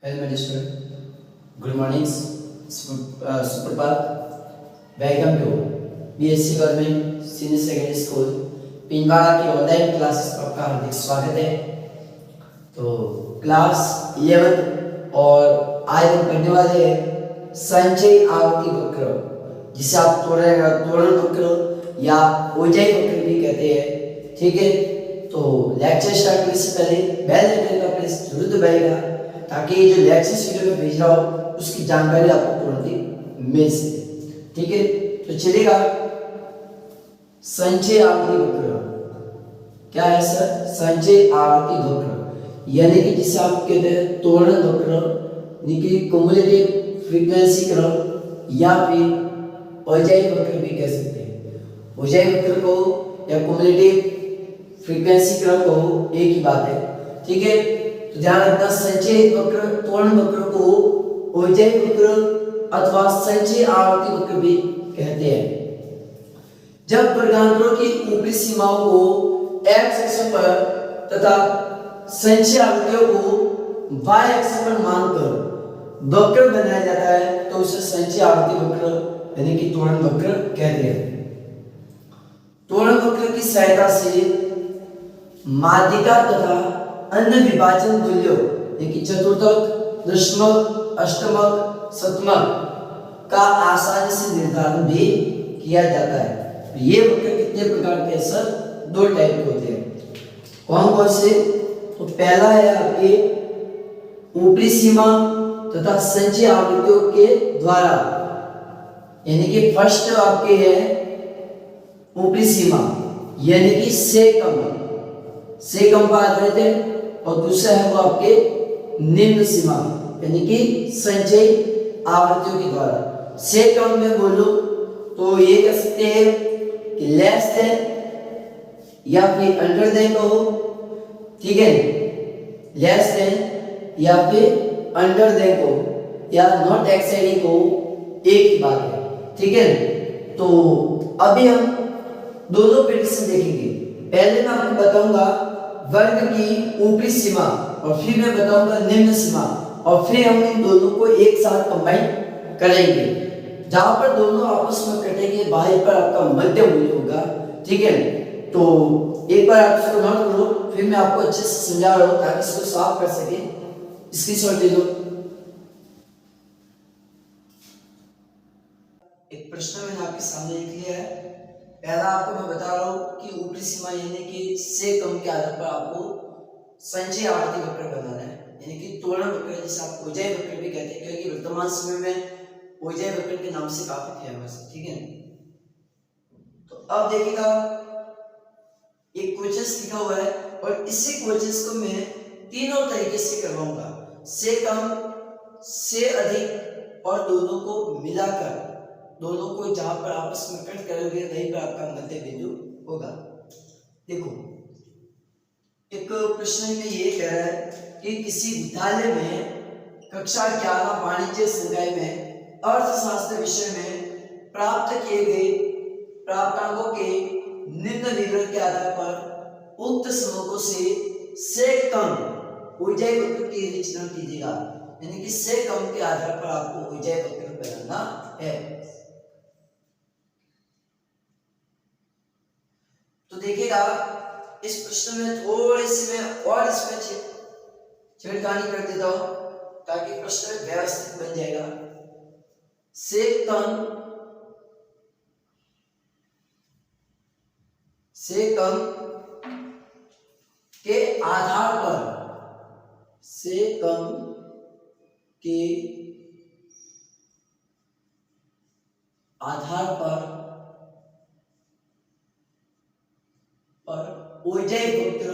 Hello, my student. Good morning. Suprapat. Welcome to BSc Government Senior Secondary School पिंगवाड़ा की online classes पर आपका हार्दिक स्वागत है। तो क्लास 11 और आज हम पढ़ने वाले हैं संचय आवर्ती वक्र, जिसे आप त्वरण वक्र या ओजाई वक्र भी कहते हैं। ठीक है, तो लेक्चर स्टार्ट करने से पहले बेल आइकन का प्रेस जरूर दबाइएगा ताकि ये जो लेक्चर्स वीडियो में भेज रहा हूँ उसकी जानकारी आपको तुरंत ही मिल सके। ठीक है, तो चलिएगा। संचय आवर्ती वक्र क्या है सर? संचय आवर्ती वक्र यानी कि जिसे आप कहते हैं त्वरण वक्र, यानी कि क्युमुलेटिव फ्रीक्वेंसी कर्व या फिर ओजाई वक्र भी कह सकते हैं। ओजाई वक्र को या क्युमुलेटिव फ्रीक्वेंसी कर्व को एक ही बात है। ठीक है, तो ध्यान रखना, संचय वक्र त्वरण वक्र को ओजाई वक्र अथवा संचय आवर्ती वक्र भी कहते हैं। जब वर्गांतरों की ऊपरी सीमाओं को x अक्ष पर तथा संचय आवृत्तियों को y अक्ष पर मानकर वक्र बनाया जाता है तो उसे संचय आवर्ती वक्र यानी कि त्वरण वक्र कहते हैं। त्वरण वक्र की सहायता से माध्यिका तथा अन्य विभाजन मूल्यों यानी कि चतुर्थक, दशमक, अष्टमक, शतमक का आसानी से निर्धारण भी किया जाता है। ये वक्र कितने प्रकार के हैं सर? दो टाइप के होते हैं। कौन कौन से? तो पहला है आपके ऊपरी सीमा तथा संचय आवृत्तियों के द्वारा, यानी कि फर्स्ट आपके है ऊपरी सीमा यानी कि से कम पर आधारित है, और दूसरा है वो आपके निम्न सीमा यानी कि संचय आवृत्तियों के द्वारा। से कम में बोलो तो ये कह सकते हैं कि लेस देन या फिर अंडर देन कहो। ठीक है, लेस देन या फिर अंडर देन को या नॉट एक्सीडिंग को एक ही बात है। ठीक है, तो अभी हम दोनों प्रेडिक्शन देखेंगे। पहले मैं आपको बताऊंगा वर्ग की ऊपरी सीमा और फिर मैं बताऊंगा निम्न सीमा, और फिर हम इन दोनों को एक साथ कंबाइन करेंगे। जहां पर दोनों आपस में कटेंगे वहीं पर आपका मध्य मूल्य होगा। ठीक है, तो एक बार आप इसको नोट करो, फिर मैं आपको अच्छे से समझा रहा हूं ताकि इसको साफ कर सके। स्क्रीनशॉट ले लो। एक प्रश्न मैंने आपके सामने लिख लिया है। पहला आपको मैं बता रहा हूं कि ऊपरी सीमा यानी कि से कम के आधार पर आपको संचय आवर्ती वक्र बनाना है, यानी कि त्वरण वक्र, जिसे आप ओजाई वक्र भी कहते हैं, क्योंकि वर्तमान समय में ओजाई वक्र के नाम से काफी फेमस है। ठीक है, तो अब देखिएगा एक क्वेश्चन लिखा हुआ है और इसी क्वेश्चन को मैं तीनों तरीके से करवाऊंगा, से कम, से अधिक और दोनों को मिलाकर। दोनों को जहां पर आपस में कट करोगे वहीं पर आपका मध्य बिंदु होगा। देखो, एक प्रश्न में ये कह रहा है कि किसी विद्यालय में कक्षा 11 वाणिज्य संकाय में अर्थशास्त्र विषय में प्राप्त किए गए प्राप्तांकों के निम्न विवरण के आधार पर उक्त समूहों से कम ओजाई वक्र की रचना कीजिएगा, यानी कि से कम के आधार पर आपको ओजाई वक्र बनाना है। तो देखिएगा, इस प्रश्न में थोड़ी सी मैं और इसमें छेड़खानी कर देता हूं ताकि प्रश्न व्यवस्थित बन जाएगा। से कम के आधार पर, से कम के आधार पर ओजाई वक्र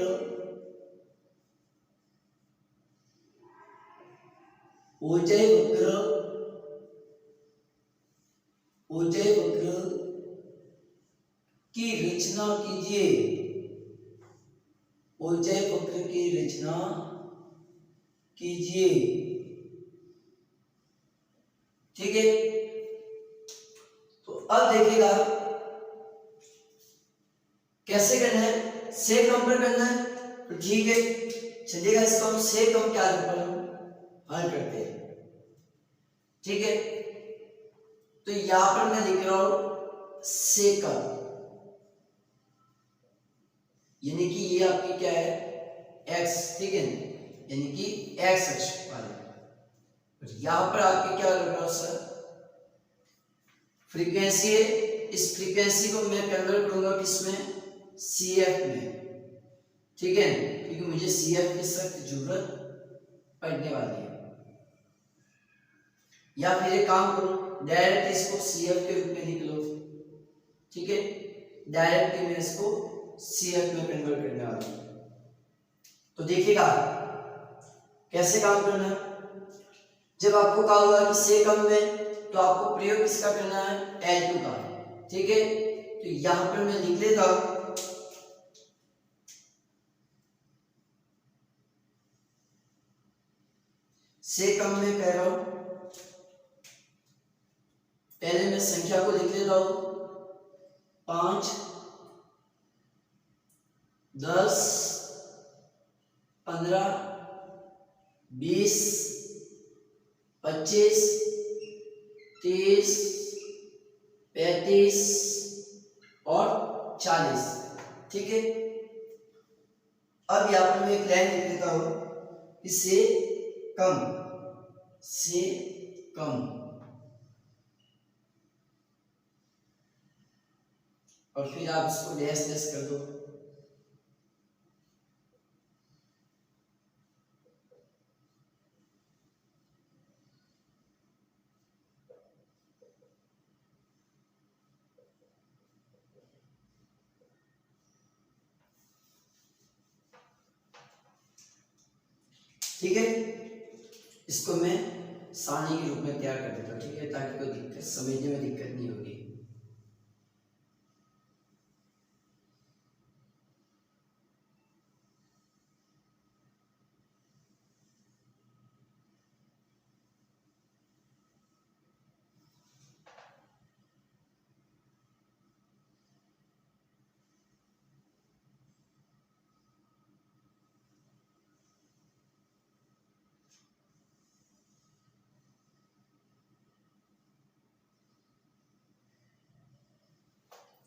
की रचना कीजिए। ओजाई वक्र की रचना कीजिए। ठीक है, तो अब देखिएगा कैसे करना है। से कम पर करना है तो ठीक है, चलिएगा इसको हम से कम क्या कर हल करते हैं। ठीक है, तो यहां पर मैं लिख रहा हूं सेकंड, यानी कि ये आपकी क्या है x, ठीक है, यानी कि x अक्ष वाले। यहां पर आपके क्या लग रहा है सर, फ्रीक्वेंसी है, इस फ्रीक्वेंसी को मैं कन्वर्ट करूंगा किसमें, CF में, ठीक है, क्योंकि मुझे CF की सख्त जरूरत पड़ने वाली है। या फिर एक काम करो, डायरेक्ट इसको CF के रूप में लिख लो, ठीक है, डायरेक्ट मैं इसको CF में कन्वर्ट करने वाला हूं। तो देखिएगा कैसे काम करना है। जब आपको कहा हुआ कि सेकंड में, तो आपको प्रयोग किसका करना है, L2 का, ठीक है। तो यहां पर मैं लिख लेता हूं सेकंड में कह रहा हूं, पहले मैं संख्या को लिख लेता हूं 5, 10, 15, 20, 25, 30, 35 और 40, ठीक है। अब यहां पर मैं एक लाइन लिख लेता हूं, इससे कम, से कम, और फिर आप इसको डैश डैश कर दो। ठीक है, इसको मैं सारणी के रूप में तैयार कर देता हूं, ठीक है, ताकि कोई दिक्कत समझने में दिक्कत नहीं होगी।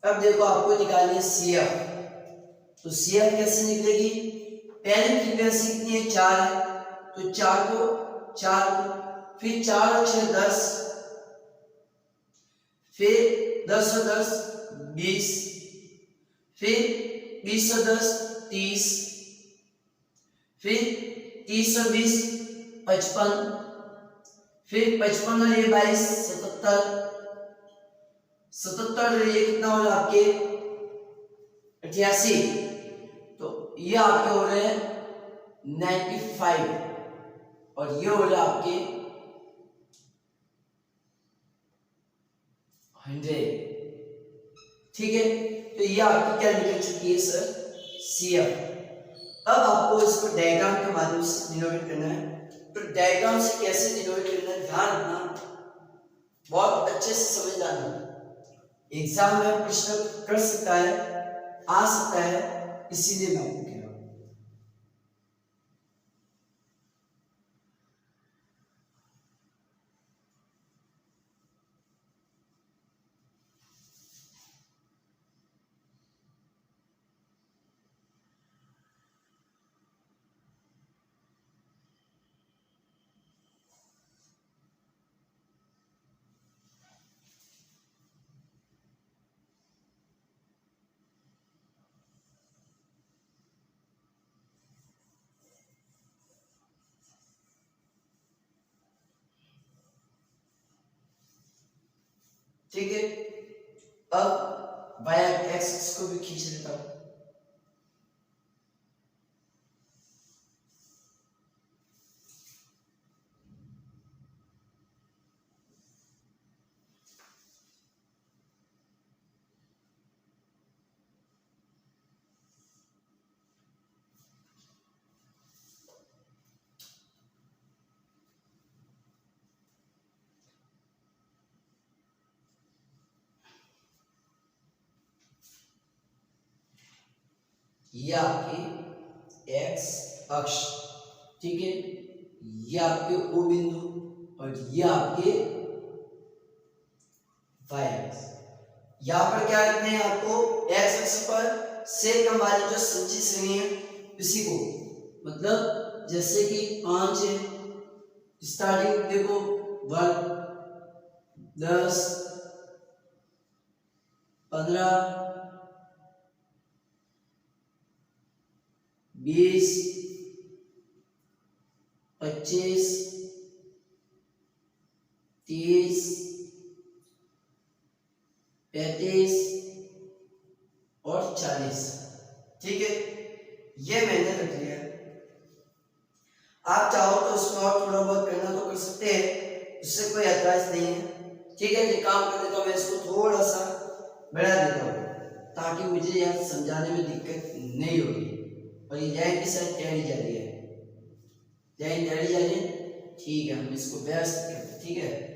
अब देखो आपको निकालनी है CF, तो CF कैसे निकलेगी, पहली फ्रीक्वेंसी कितनी है, 4 है, तो 4 को, फिर 4 और 6 10, फिर 10 और 10 20, फिर 20 और 10 30, फिर 30 और 20 55, फिर 55 और ये 22 77, 77 और ये कितना हो रहा है आपके 88, तो ये आपके हो रहे हैं 95, और ये हो रहा है आपके 100, ठीक है। तो ये आपकी क्या निकल चुकी है सर, CF। अब आपको इसको डायग्राम के माध्यम से डिनोट करना है, तो डायग्राम से कैसे डिनोट करना है ध्यान रखना, बहुत अच्छे से समझ जाना, एग्जाम में प्रश्न कर सकता है, आ सकता है, इसीलिए मैं आपको कह रहा हूं। ठीक है, अब y एक्सिस को भी खींच लेता हूं, ये आपकी x अक्ष, ठीक है, ये आपके O बिंदु और ये आपके y एक्स। यहाँ पर क्या रखना है आपको, x अक्ष पर से कम वाली जो संचित श्रेणी है इसी को, मतलब जैसे कि 5 है, स्टार्टिंग देखो 1, 10, 15, 20, 25, 30, 35 और 40। ठीक है, ये मैंने रख लिया। आप चाहो तो उसमें और थोड़ा बहुत करना तो कर सकते हैं, उससे कोई ऐतराज नहीं है। ठीक है, ये काम कर देता हूँ मैं, इसको थोड़ा सा बढ़ा देता हूँ ताकि मुझे यहाँ समझाने में दिक्कत नहीं होगी। और ये लाइन की साइड टेढ़ी जा रही है, लाइन टेढ़ी जा रही है। ठीक है, हम इसको व्यस्त करते हैं। ठीक है,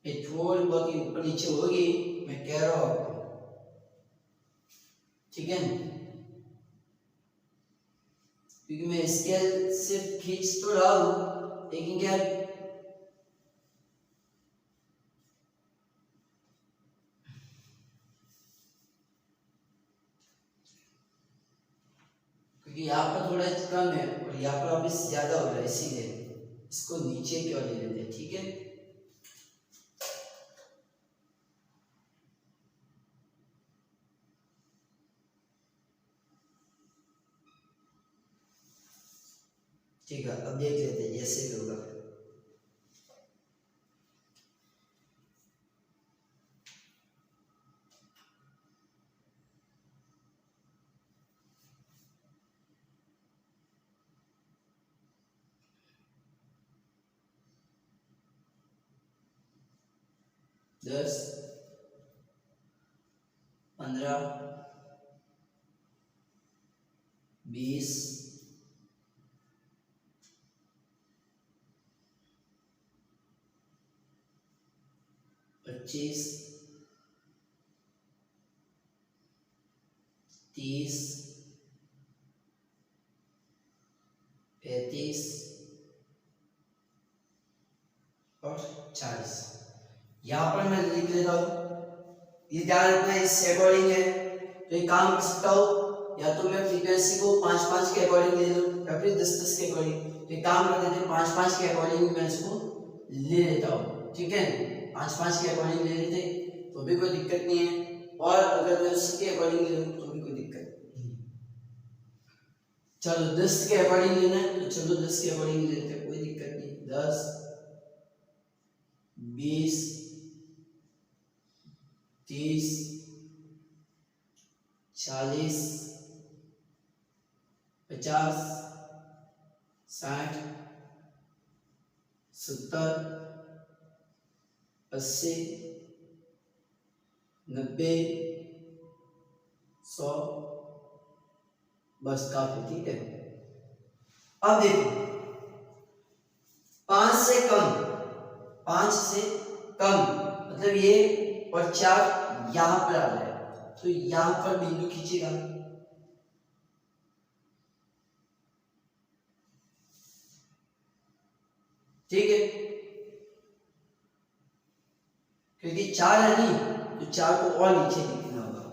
ये थोड़ी बहुत ही ऊपर नीचे होगी, मैं कह रहा हूं आपको। ठीक है, क्योंकि मैं स्केल सिर्फ खींच तो रहा हूं, लेकिन क्या क्योंकि यहाँ पर थोड़ा कम है और यहाँ पर अभी ज्यादा हो रहा है, इसीलिए इसको नीचे क्यों ले लेते हैं। ठीक है, ठीक है, अब देख लेते हैं जैसे भी होगा। दस, 15, 20, 25, 30, 35 और 40। यहाँ पर मैं लिख लेता हूँ, ये ध्यान रखना इससे अकॉर्डिंग है। तो एक काम कर सकता हूँ, या तो मैं फ्रीक्वेंसी को 5-5 के अकॉर्डिंग ले लूँ या फिर 10-10 के अकॉर्डिंग। तो एक काम कर देते हैं, 5-5 के अकॉर्डिंग मैं इसको ले लेता हूँ। ठीक है, 5-5 के अकॉर्डिंग ले लेते तो भी कोई दिक्कत नहीं है, और अगर मैं उसके अकॉर्डिंग ले लूँ तो भी कोई दिक्कत नहीं। चलो 10 के अकॉर्डिंग लेना है तो चलो 10 के अकॉर्डिंग ले लेते हैं, कोई दिक्कत नहीं। 10, 20, 30, 40, 50, 60, 70, 80, 90, 100, बस काफी। ठीक है, अब देखो 5 से कम, 5 से कम मतलब ये, और 4 यहां पर आ रहा है, तो यहां पर बिंदु खींचेगा। ठीक है, क्योंकि 4 है नहीं, तो 4 को और नीचे लिखना होगा।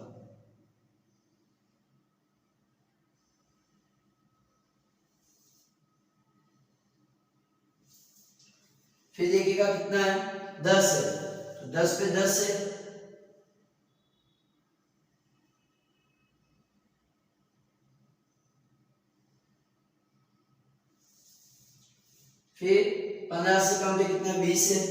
फिर देखिएगा कितना है, 10 है, तो 10 पे 10 है, फिर 15 से कम पे कितना, 20 है,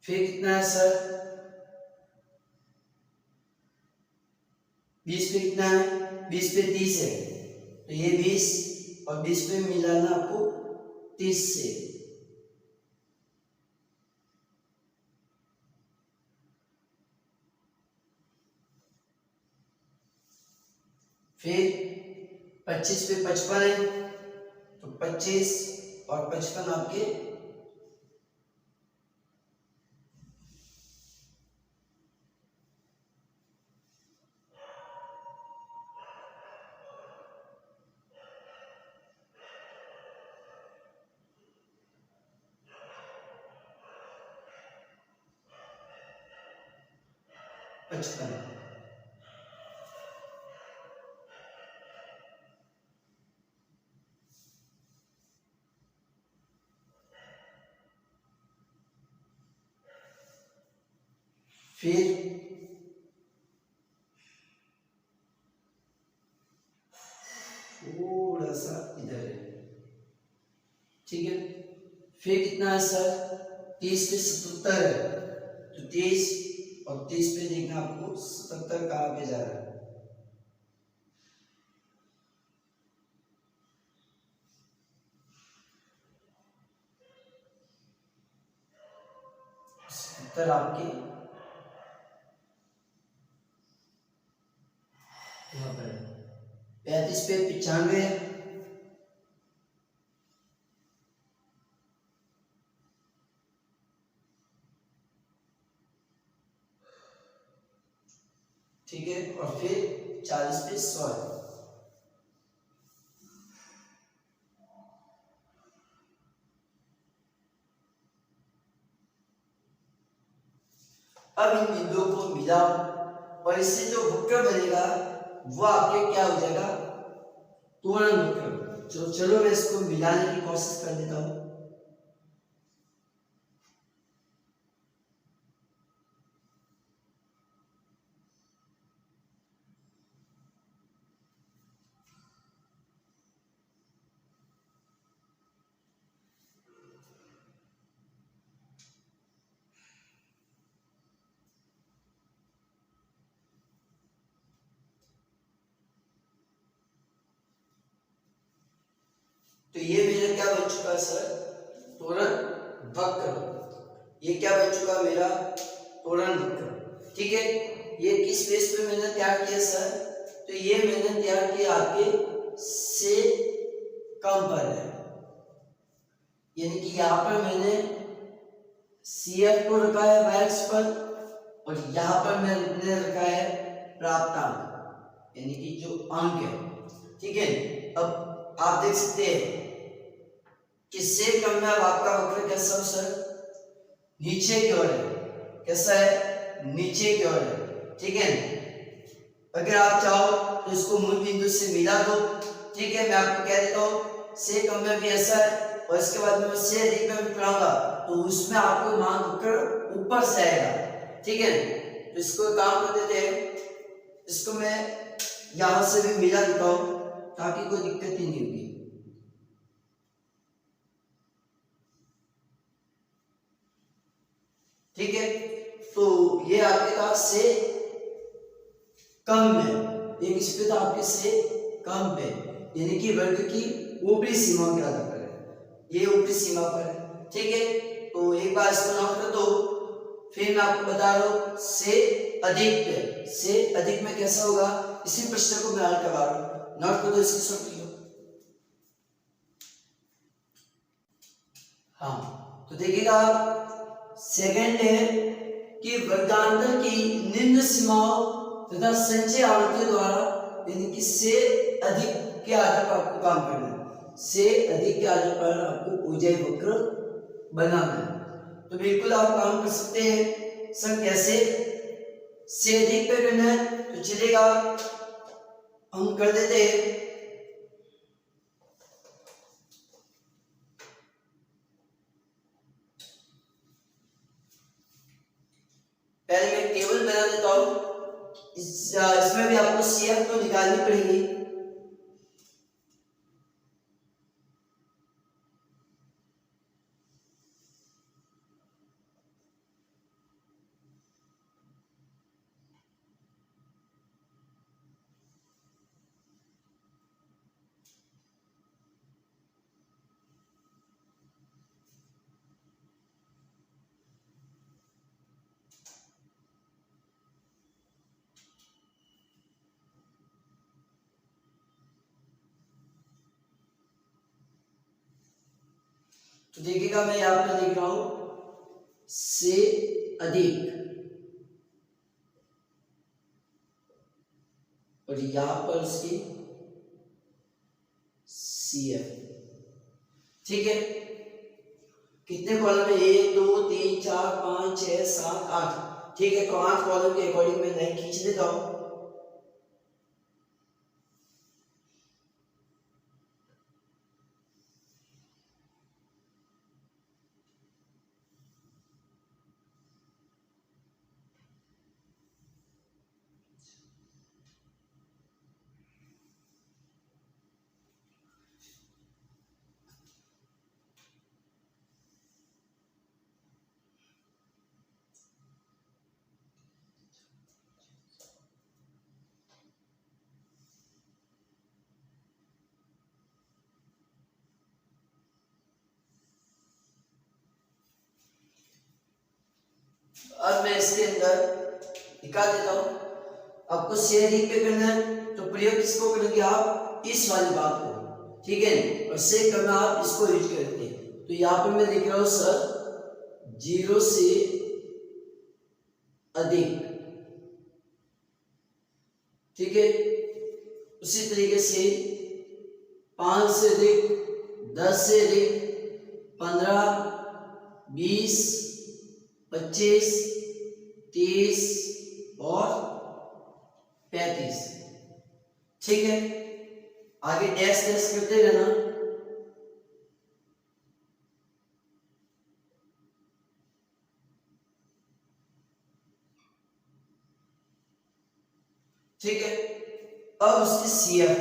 फिर कितना है सर 20 पे कितना है 20 पे 30 है, तो ये 20 और 20 पे मिलाना आपको 30 से। फिर 25 पे 55 है, तो 25 और 55 आपके 55। फिर थोड़ा सा इधर है, ठीक है। फिर कितना है सर 30 पे 77 है, तो 30 और 30 पे देखना आपको 77 कहाँ पे जा रहा है। उत्तर आपके यहाँ पर 35 पे 95 है, ठीक है। और फिर 40 पे 100 है। अब इन बिंदुओं को मिलाओ और इससे जो वक्र बनेगा वो आपके क्या हो जाएगा त्वरण वक्र। चलो मैं इसको मिलाने की कोशिश कर देता हूं। तो ये मेरा क्या बन चुका सर त्वरण वक्र। ये क्या बन चुका मेरा त्वरण वक्र, ठीक है। ये किस बेस पे मैंने तैयार किया सर, तो ये मैंने तैयार किया आपके से कम पर है, यानी कि यहाँ पर मैंने CF को रखा है y पर और यहाँ पर मैंने रखा है प्राप्तांक यानी कि जो अंक है, ठीक है। अब आप देख सकते हैं कि से कम में अब आपका वक्र कैसा हो सर नीचे की ओर है। कैसा है नीचे की ओर है, ठीक है। अगर आप चाहो तो इसको मूल बिंदु से मिला दो, ठीक है। मैं आपको कह देता हूं से कम में भी ऐसा है और इसके बाद में से अधिक में भी पढ़ाऊंगा तो उसमें आपको मान वक्र ऊपर से आएगा, ठीक है। तो इसको काम कर देते हैं, इसको मैं यहां से भी मिला देता हूं ताकि कोई दिक्कत ही नहीं होगी। ठीक है, तो ये आपके पास से कम में एक इस पे तो आपके से कम पे यानी कि वर्ग की ऊपरी सीमा के आधार पर है, ये ऊपरी सीमा पर है, ठीक है। तो एक बार इसको नोट कर दो, फिर मैं आपको बता रहा हूं से अधिक पे, से अधिक में कैसा होगा इसी प्रश्न को मैं हल करवा रहा हूं। नोट कर दो इसकी शॉर्ट लो। हाँ तो देखिएगा आप सेकंड है कि वर्गांतर की निम्न सीमाओं तथा संचय आवृत्ति द्वारा यानी कि से अधिक के आधार पर आपको काम करना है, से अधिक के आधार पर आपको ऊर्जा वक्र बनाना है। तो बिल्कुल आप काम कर सकते हैं सर। कैसे से अधिक पे करना है तो चलेगा, हम कर देते हैं। पहले मैं टेबल बना देता हूं, इसमें भी आपको CF तो निकालनी पड़ेगी। तो देखिएगा मैं यहाँ पे लिख रहा हूं से अधिक, और यहां पर उसकी CF। ठीक है, कितने कॉलम है? 1 2 3 4 5 6 7 8। ठीक है, तो 8 कॉलम के अकॉर्डिंग मैं लाइन खींच देता हूं। अब मैं इसके अंदर निकाल देता हूं। आपको से अधिक पे करना है तो प्रयोग किसको करेंगे आप? इस वाली बात को। ठीक है, और से करना आप इसको यूज करते हैं। तो यहां पर मैं लिख रहा हूं सर 0 से अधिक। ठीक है, उसी तरीके से 5 से अधिक, 10 से अधिक, 15, 20, 25, 30 और 35। ठीक है, आगे डैश डैश करते रहना। ठीक है, अब उसकी CF,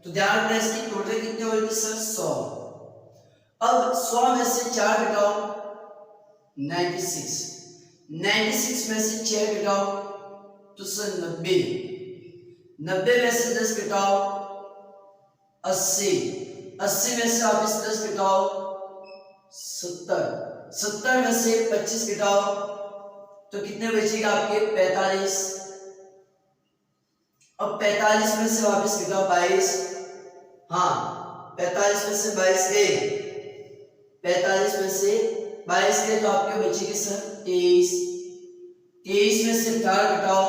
तो ध्यान रखना इसकी टोटल कितनी होगी सर? 100। अब 100 में से 4 घटाओ 96, 96 में से 6 घटाओ तो सर 90, 90 में से 10 घटाओ 80, 80 में से आप इस 10 घटाओ 70, 70 में से 25 घटाओ तो कितने बचेगा आपके? 45। अब 45 में से वापस घटाओ 22। हाँ, 45 में से 22 गए, 45 में से 22 गए तो आपके बचेंगे सर 23। 23 में से 4 घटाओ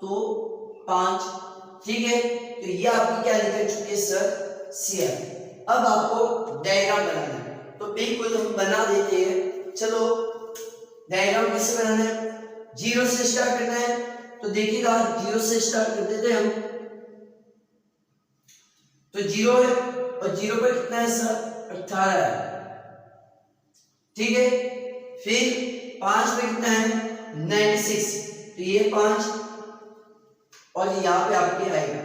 तो 5। ठीक है, तो ये आपकी क्या निकल चुकी है सर? CF। अब आपको डायग्राम बनाना है, तो बिल्कुल हम बना देते हैं। चलो, डायग्राम कैसे बनाना है? 0 से स्टार्ट करना है, तो देखिएगा 0 से स्टार्ट कर देते हैं हम। तो 0 है और 0 पर कितना है सर? 18 है। ठीक है, फिर 5 पे कितना है? 96, तो ये 5 और यहां पे आपके आएगा।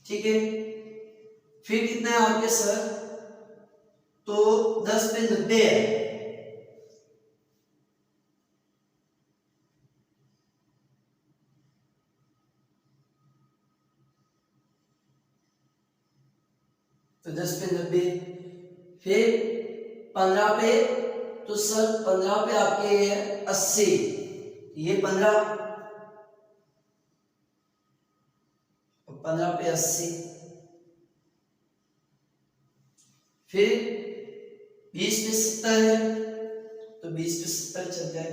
ठीक है, फिर कितना है आपके सर? तो 10 पे 90 है। तो 10 पे 90, फिर 15 पे, तो सर 15 पे आपके 80, ये 15, 15 पे 80, फिर 20 पे 70 है तो 20 पे 70 चल जाए,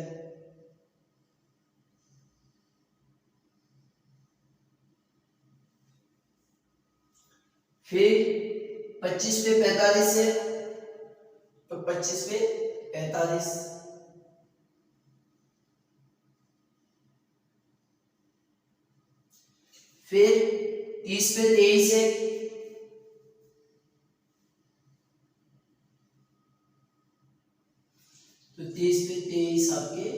फिर 25 पे 45 है तो 25 पे 45, फिर 30 पे 23 है तो 30 पे 23 आपके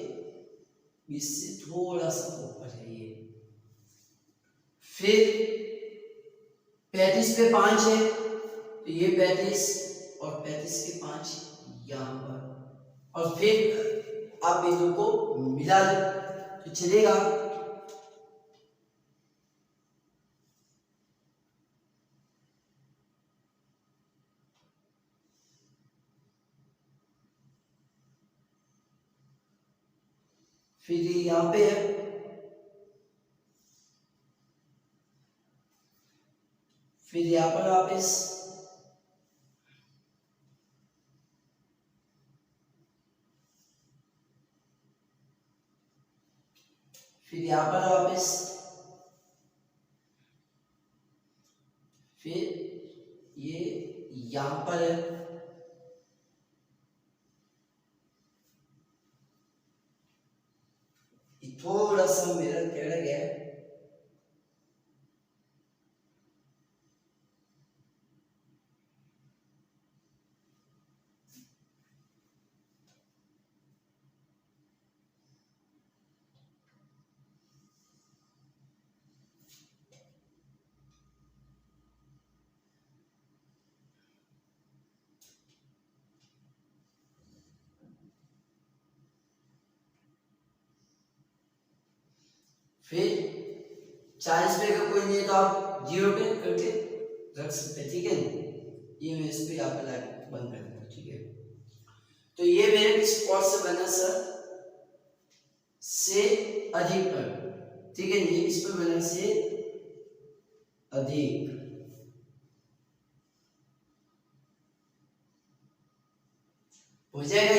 20 से थोड़ा सा ऊपर है ये, फिर 35 पे 5 है तो ये 35 और 35 के 5 यहां पर, और फिर आप बिंदु को मिला दो तो चलेगा। फिर ये यहाँ पे है, फिर यहाँ पर वापस, फिर यहाँ पर वापस, फिर ये यहाँ पर है, थोड़ा सा मिरर टेढ़ा गया है, फिर 40 पे का कोई नहीं है तो आप 0 पे करके रख सकते हैं, ठीक है। ये मैं इस पे यहाँ पे बंद कर देता हूँ, ठीक है। तो ये मेरे किस पॉट से बना सर, से अधिक पर, ठीक है। ये किस पर बना, से अधिक, हो जाएगा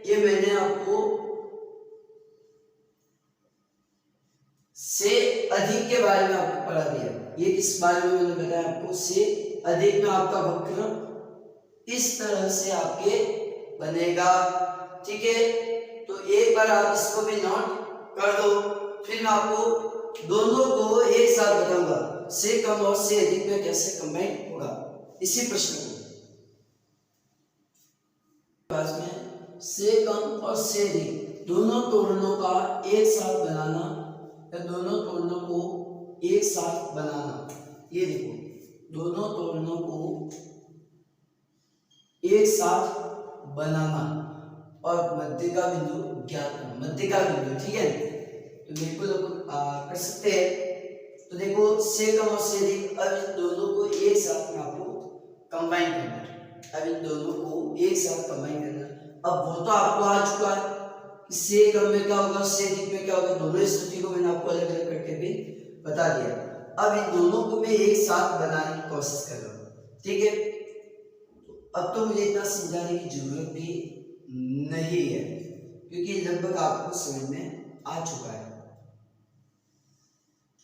ये मैंने आपको से अधिक के बारे में आपको पढ़ा दिया। ये किस बारे में मैंने बताया आपको, से अधिक में आपका वक्र इस तरह से आपके बनेगा, ठीक है। तो एक बार आप इसको भी नोट कर दो, फिर मैं आपको दोनों को एक साथ बताऊंगा, से कम और से अधिक में कैसे कंबाइन होगा इसी प्रश्न को। पास में से कम और से अधिक दोनों तोड़नों का एक साथ बनाना, या दोनों तोड़नों को एक साथ बनाना, ये देखो दोनों तोड़नों को एक साथ बनाना और मध्य का बिंदु ज्ञात करना, मध्य का बिंदु, ठीक है। तो बिल्कुल कर सकते हैं। तो देखो से कम और से अधिक, अब इन दोनों को एक साथ में आपको कंबाइन करना है, अब इन दोनों को एक साथ कंबाइन करना। अब वो तो आपको आ चुका है कि से कम में क्या होगा, से अधिक में क्या होगा, दोनों स्थिति को मैंने आपको अलग अलग करके भी बता दिया। अब इन दोनों को मैं एक साथ बनाने की कोशिश कर रहा हूँ, ठीक है। अब तो मुझे इतना समझाने की जरूरत भी नहीं है, क्योंकि लगभग आपको समझ में आ चुका है,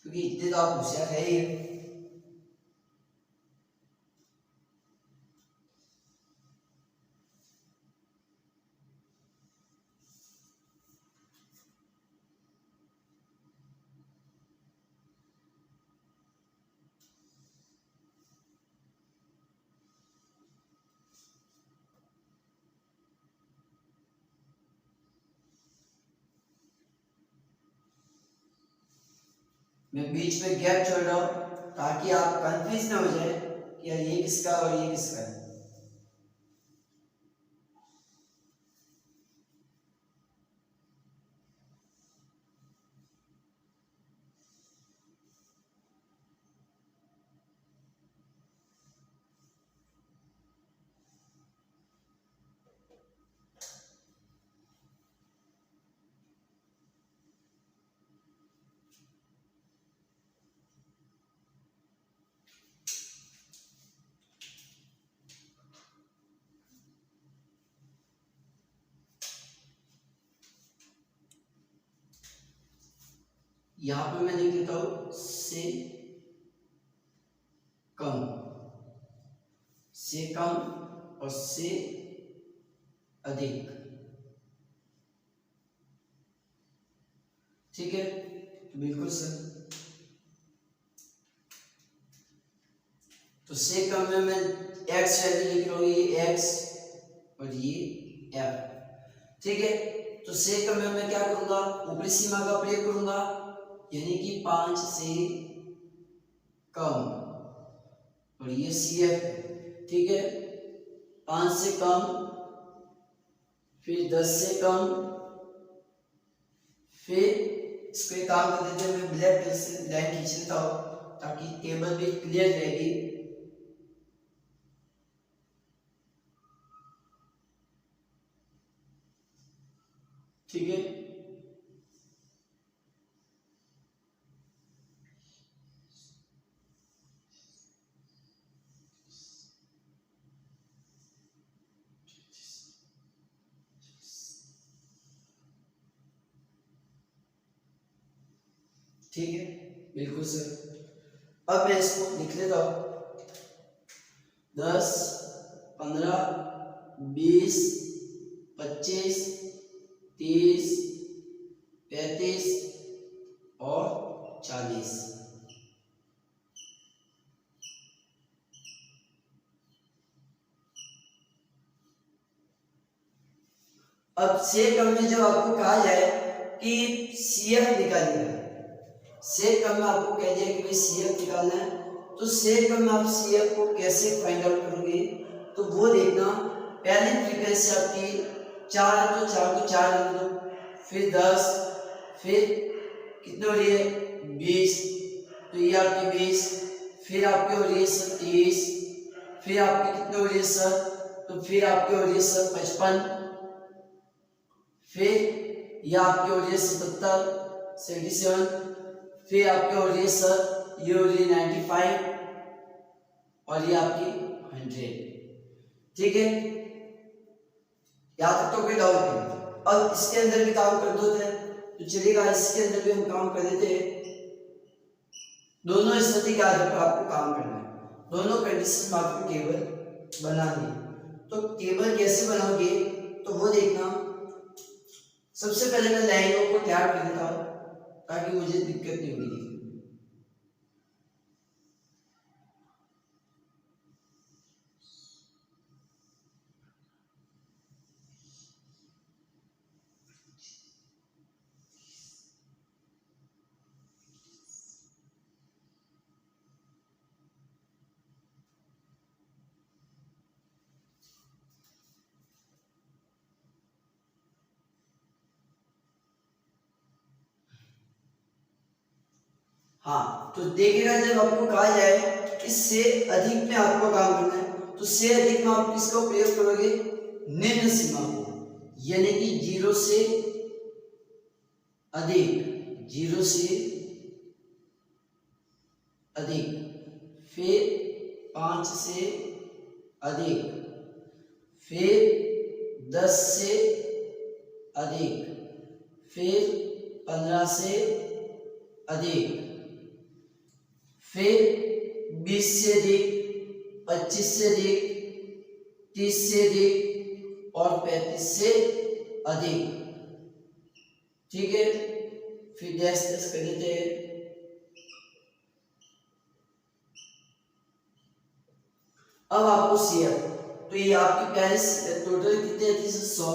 क्योंकि इतने तो आप होशियार है ही। मैं बीच में गैप छोड़ रहा हूं ताकि आप कंफ्यूज ना हो जाए कि यार ये किसका और ये किसका है। यहां पे मैं लिख देता हूं से कम, से कम और से अधिक, ठीक है। तो बिल्कुल सर, तो से कम में मैं एक्स वैल्यू लिख रहा हूं, ये एक्स और ये एफ, ठीक है। तो से कम में मैं क्या करूंगा, ऊपरी सीमा का प्रयोग करूंगा, यानी कि 5 से कम, और ये सी एफ है, ठीक है। 5 से कम, फिर 10 से कम, फिर इसको एक काम कर देते हैं, मैं ब्लैक पेन से लाइन खींच लेता हूं ताकि टेबल भी क्लियर रहेगी। ठीक है, ठीक है, बिल्कुल सर। अब मैं इसको लिख लेता हूं 10, 15, 20, 25, 30, 35 और 40। अब से कम में जब आपको कहा जाए कि सीएफ निकालिएगा, से कम में आपको कह दिया कि भाई सीएफ निकालना है, तो से कम में आप सीएफ को कैसे फाइंड आउट करोगे? तो वो देखना, पहली फ्रीक्वेंसी आपकी 4 है तो 4 को 4 लिख दो, फिर 10, फिर कितने हो रही है 20, तो ये आपकी 20, फिर आपकी हो रही है सर 30, फिर आपकी कितने हो रही है सर, तो फिर आपकी हो रही है सर 55, फिर ये आपकी हो रही है 77, 77, फिर आपकी हो रही है सर ये हो रही है 95 और ये आपकी 100। ठीक है, यहां तक तो कोई डाउट नहीं। अब इसके अंदर भी काम कर दो थे तो चलेगा, इसके अंदर भी हम काम कर देते हैं। दोनों स्थिति के आधार पर आपको काम करना है, दोनों कंडीशन में आपको टेबल बनानी है। तो टेबल कैसे बनाओगे तो वो देखना, सबसे पहले मैं लाइनों को तैयार कर देता हूं ताकि मुझे दिक्कत नहीं होगी। हाँ, तो देखिएगा जब आपको कहा जाए कि से अधिक में आपको काम करना है तो से अधिक में आप किसका प्रयोग करोगे? निम्न सीमा को, यानी कि 0 से अधिक, 0 से अधिक, फिर 5 से अधिक, फिर 10 से अधिक, फिर 15 से अधिक, फिर 20 से अधिक, 25 से अधिक, 30 से अधिक और 35 से अधिक। ठीक है, फिर डैश डैश कर देते हैं। अब आपको सीएफ, तो ये आपकी पहले टोटल कितनी आती है? 100,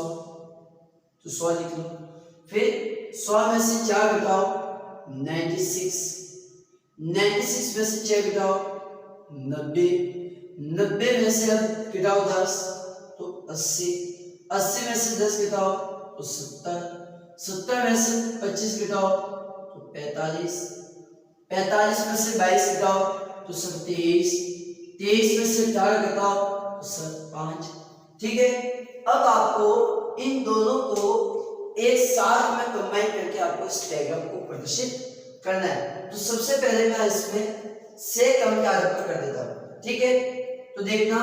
तो 100 लिख लो। फिर 100 में से 4 घटाओ 96, 96 में से 6 घटाओ 90, 90 में से अब घटाओ 10 तो 80, 80 में से 10 घटाओ तो 70, 70 में से 25 घटाओ तो 45, 45 में से 22 घटाओ तो 27, 23 में से 18 घटाओ तो 5। ठीक है, अब आपको इन दोनों को एक साथ में कंबाइन करके आपको इस डायग्राम को प्रदर्शित करना है। तो सबसे पहले मैं इसमें से कम के आधार पर कर देता हूं। ठीक है, तो देखना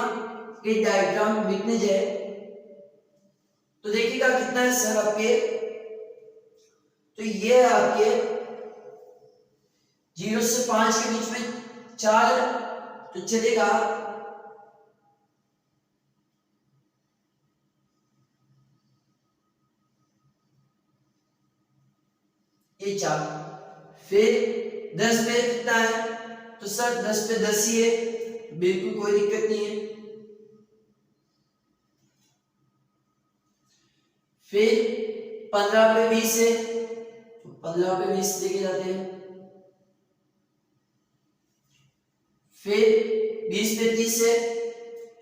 कि डायग्राम मिटने जाए तो देखिएगा कितना है सर आपके, तो ये है आपके 0 से 5 के बीच में 4, तो चलेगा ये 4, फिर 10 पे कितना है? तो सर 10 पे 10 ही है, बिल्कुल कोई दिक्कत नहीं है। फिर 15 पे 20 है, तो 15 पे 20 लेके जाते हैं। फिर 20 पे 30 है,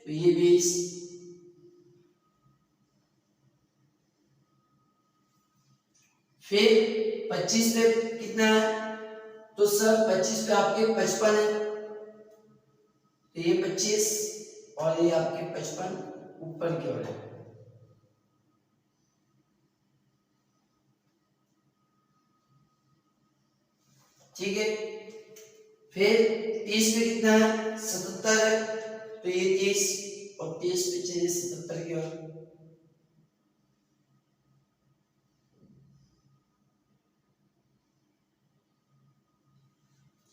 तो ये 20, फिर 25 पे कितना है? तो सर 25 पे आपके 55 है, तो ये 25 और ये आपके 55 ऊपर की ओर है। ठीक है, फिर 30 पे कितना है? 77 है, तो ये 30 और 30 पे चलिए 77 की ओर।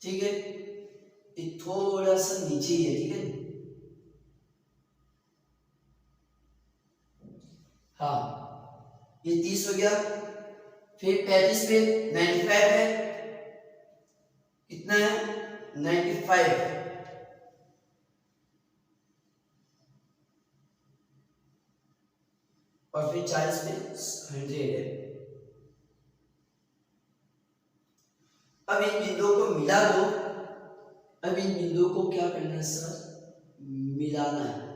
ठीक है, ये थोड़ा सा नीचे ही है, ठीक है। हाँ, ये 30 हो गया। फिर 35 पे 95 है, कितना है 95। और फिर 40 पे 100 है। अब इन बिंदुओं को मिला दो। अब इन बिंदुओं को क्या करना है सर, मिलाना है।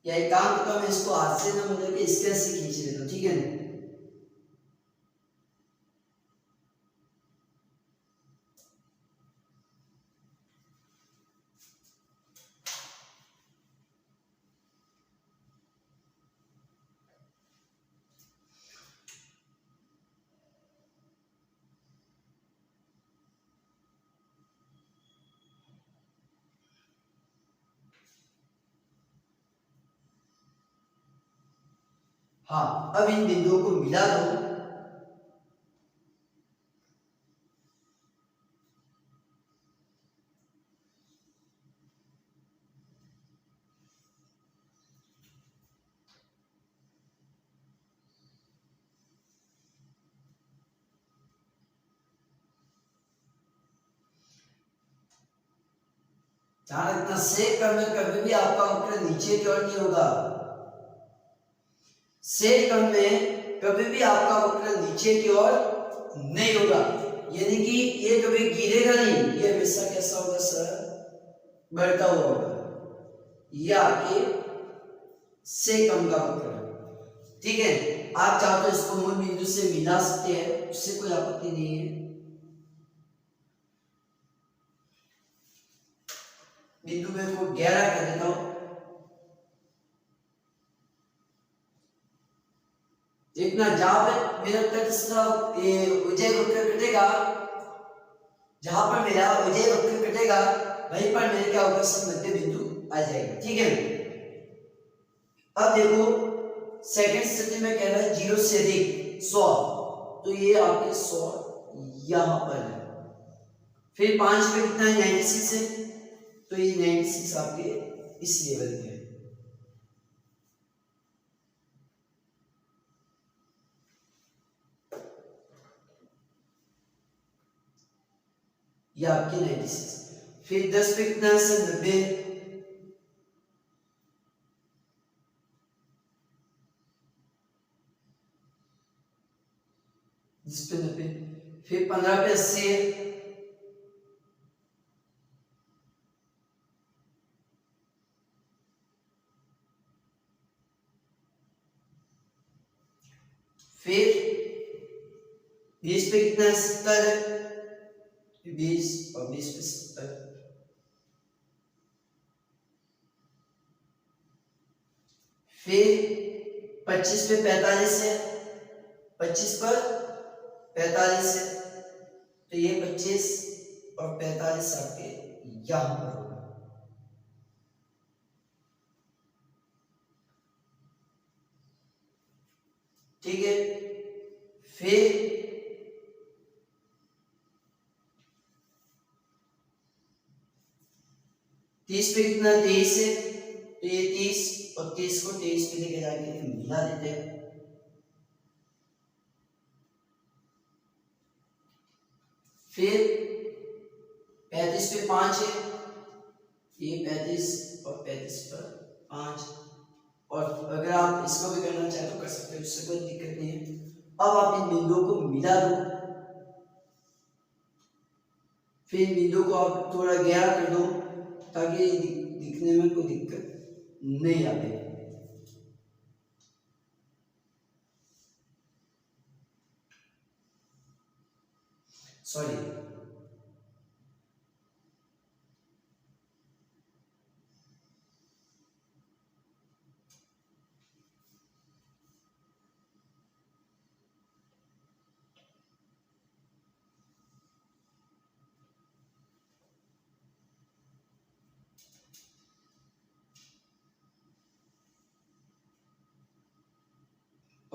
या एक काम करता हूं, मैं इसको हाथ से ना मतलब कि इसके से खींच लेता हूं, ठीक है ना। हाँ, अब इन बिंदुओं को मिला दो। ध्यान रखना, सेक क्रम में कभी भी आपका वक्र नीचे की ओर नहीं होगा। सेक क्रम में कभी भी आपका वक्र नीचे की ओर नहीं होगा, यानी कि ये कभी गिरेगा नहीं, ये हमेशा कैसा होगा सर, बढ़ता हुआ होगा। ये आपके सेक क्रम का वक्र है, ठीक है। आप चाहो तो इसको मूल बिंदु से मिला सकते हैं, उससे कोई आपत्ति नहीं है। बिंदु में को गहरा कर देता हूं। देखना, जहां पर मेरा तटस्थ ये उज्जय वक्र कटेगा, जहां पर मेरा उज्जय वक्र कटेगा वहीं पर मेरे क्या होगा सर, मध्य बिंदु आ जाएगा, ठीक है। अब देखो, सेकंड स्थिति में कह रहा है 0 से अधिक 100, तो ये आपके 100 यहां पर है। फिर 5 पे कितना है 96 है, तो ये 96 आपके इस लेवल पे है। ये आपके 96। फिर 10 पे कितना है सर 90, जिस पे 90। फिर 15 पे 80 है, फिर 20 पे कितना है 70 है, 20 और 20 पे 70। फिर 25 पे 45 है, 25 पर 45 है, तो ये 25 और 45 आपके यहां पर होगा, ठीक है। फिर 30 पे कितना 23 है, तो ये 30 और 30 को 23 पे लेके जाके मिला देते हैं। फिर 35 पे 5 है, ये 35 और 35 पर 5, और अगर आप इसको भी करना चाहे तो कर सकते हो, इससे कोई दिक्कत नहीं है। अब आप इन बिंदुओं को मिला दो। फिर इन बिंदुओं को आप थोड़ा गहरा कर दो ताकि दिखने में कोई दिक्कत नहीं आती। सॉरी,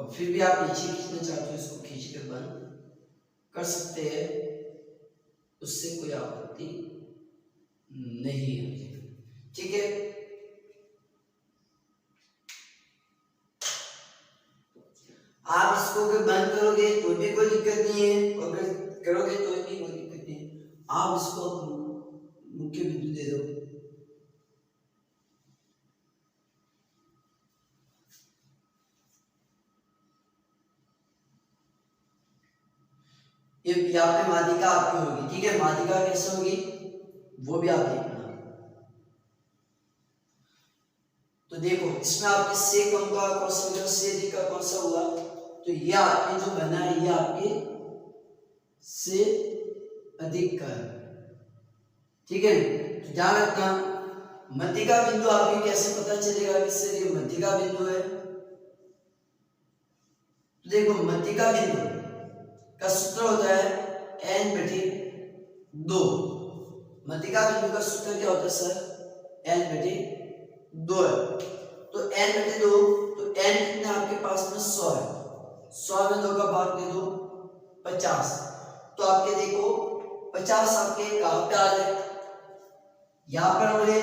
और फिर भी आप नीचे खींचना चाहते हो इसको खींच कर बंद कर सकते हैं, उससे कोई आपत्ति नहीं है मुझे, ठीक है। आप इसको अगर बंद करोगे तो भी कोई दिक्कत नहीं है, और अगर करोगे तो भी कोई दिक्कत नहीं है। आप इसको मुख्य बिंदु दे दो, ये यहाँ पे माध्यिका आपकी होगी, ठीक है। माध्यिका कैसे होगी वो भी आप देखना। तो देखो इसमें आपके से कम का कौन सा होगा, से अधिक का कौन सा हुआ, तो ये आपके जो बना है ये आपके से अधिक का है, ठीक है। तो ध्यान रखना मध्यिका बिंदु आपको कैसे पता चलेगा किससे ये मध्यिका बिंदु है। तो देखो मध्यिका बिंदु का सूत्र होता है n/2। मध्यिका बिंदु का सूत्र क्या होता है सर, n/2 है। तो n/2, तो n कितना आपके पास में 100 है, 100 में 2 का भाग दे दो 50। तो आपके देखो 50 आपके कहां पे आ जाए, यहां पर होंगे,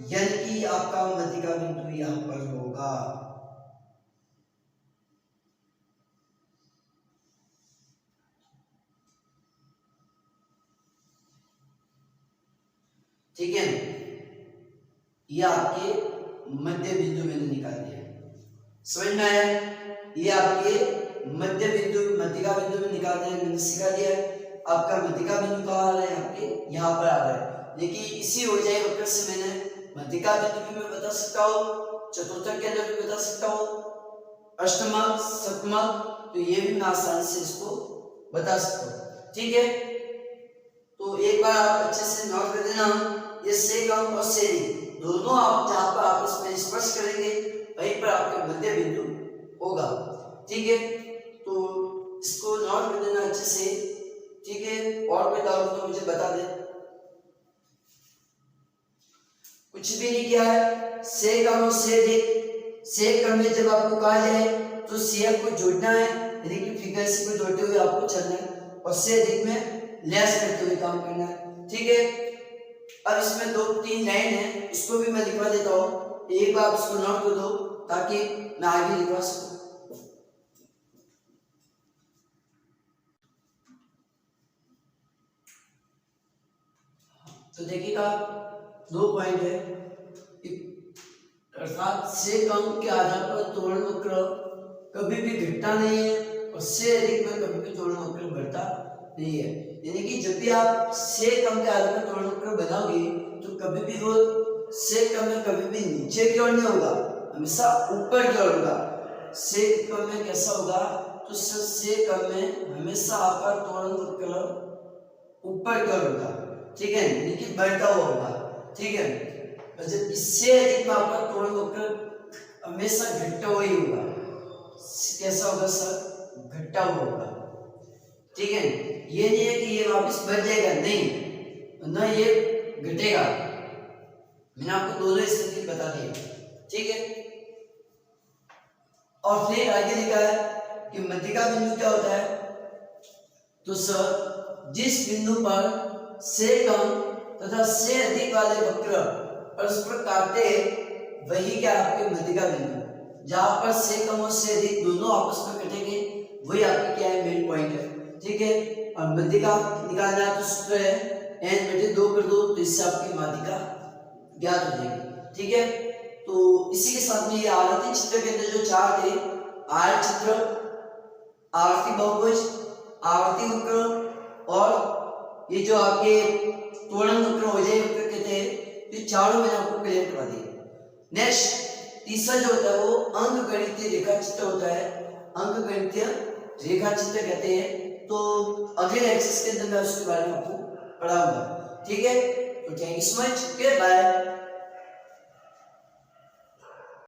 यानी कि आपका मध्यिका बिंदु यहां पर होगा। ठीक है, ये आपके मध्य बिंदु मैंने निकाल दिया, समझ में आया। ये आपके मध्य बिंदु मध्यिका बिंदु में निकाल दिया, मैंने सिखा दिया। आपका मध्यिका बिंदु कहाँ आ रहा है, आपके यहाँ पर आ रहा है। लेकिन इसी ऊर्जाई वक्र से मैंने मध्यिका बिंदु भी मैं बता सकता हूँ, चतुर्थक केंद्र भी बता सकता हूँ, अष्टमक सप्तमक, तो ये भी मैं आसानी से इसको बता सकता हूँ, ठीक है। तो एक बार आप अच्छे से नोट कर देना, ये से कम और से अधिक दोनों आप जहां पर आपस में स्पर्श करेंगे वहीं पर आपका मध्य बिंदु होगा, ठीक है। तो इसको नोट कर देना अच्छे से, ठीक है। और कोई डाउट तो मुझे बता दे। कुछ भी नहीं किया है, से कम और से अधिक, से कम में जब आपको कहा जाए तो सीएफ को जोड़ना है, यानी कि फ्रीक्वेंसी को जोड़ते हुए आपको चलना है, और से अधिक में लेस करते हुए काम करना है, ठीक है। अब इसमें 2-3 लाइन है, इसको भी मैं लिखवा देता हूँ, एक बार इसको नोट कर दो ताकि मैं आगे लिखवा सकूं। तो देखिएगा 2 पॉइंट है, अर्थात से कम के आधार पर त्वरण वक्र कभी भी घटता नहीं है, और से अधिक में कभी भी त्वरण वक्र बढ़ता नहीं है। यानी कि जब भी आप से कम के आधार पर त्वरण वक्र बनाओगे तो कभी भी वो से कम में कभी भी नीचे की ओर नहीं होगा, हमेशा ऊपर की ओर होगा। से कम में कैसा होगा, तो से कम में हमेशा आपका त्वरण वक्र ऊपर की ओर होगा, ठीक है, यानी कि बढ़ता हुआ होगा, ठीक है। और जब इससे अधिक में आपका त्वरण वक्र हमेशा घटता हुआ ही होगा। कैसा होगा सर, घटता हुआ होगा, ठीक है। ये नहीं है कि ये वापस बढ़ जाएगा, नहीं, ना ये घटेगा। मैंने आपको दोनों स्थिति बता दी, ठीक है। और फिर आगे लिखा है कि मध्यिका बिंदु क्या होता है, तो सर जिस बिंदु पर से कम तथा से अधिक वाले वक्र परस्पर काटते वही क्या आपके मध्यिका बिंदु। जहां पर से कम और से अधिक दोनों आपस में कटेंगे वही आपके क्या है, मेन पॉइंट है, ठीक है। और मध्यिका निकालना है तो सूत्र है n/2 कर दो, तो इससे आपकी माध्यिका ज्ञात हो जाएगी, ठीक है। तो इसी के साथ में ये आवर्ती चित्र के अंदर जो चार थे, आयत चित्र, आवर्ती बहुभुज, आवर्ती वक्र और ये जो आपके त्वरण वक्र हो जाए वक्र कहते हैं, ये चारों मैंने आपको क्लियर करवा दिए। नेक्स्ट तीसरा जो होता है वो अंकगणितीय रेखा चित्र होता है, अंकगणितीय रेखा चित्र कहते हैं। तो अगले लेक्चर के अंदर मैं उसके बारे में आपको पढ़ाऊंगा, ठीक है। तो thank you so much, bye.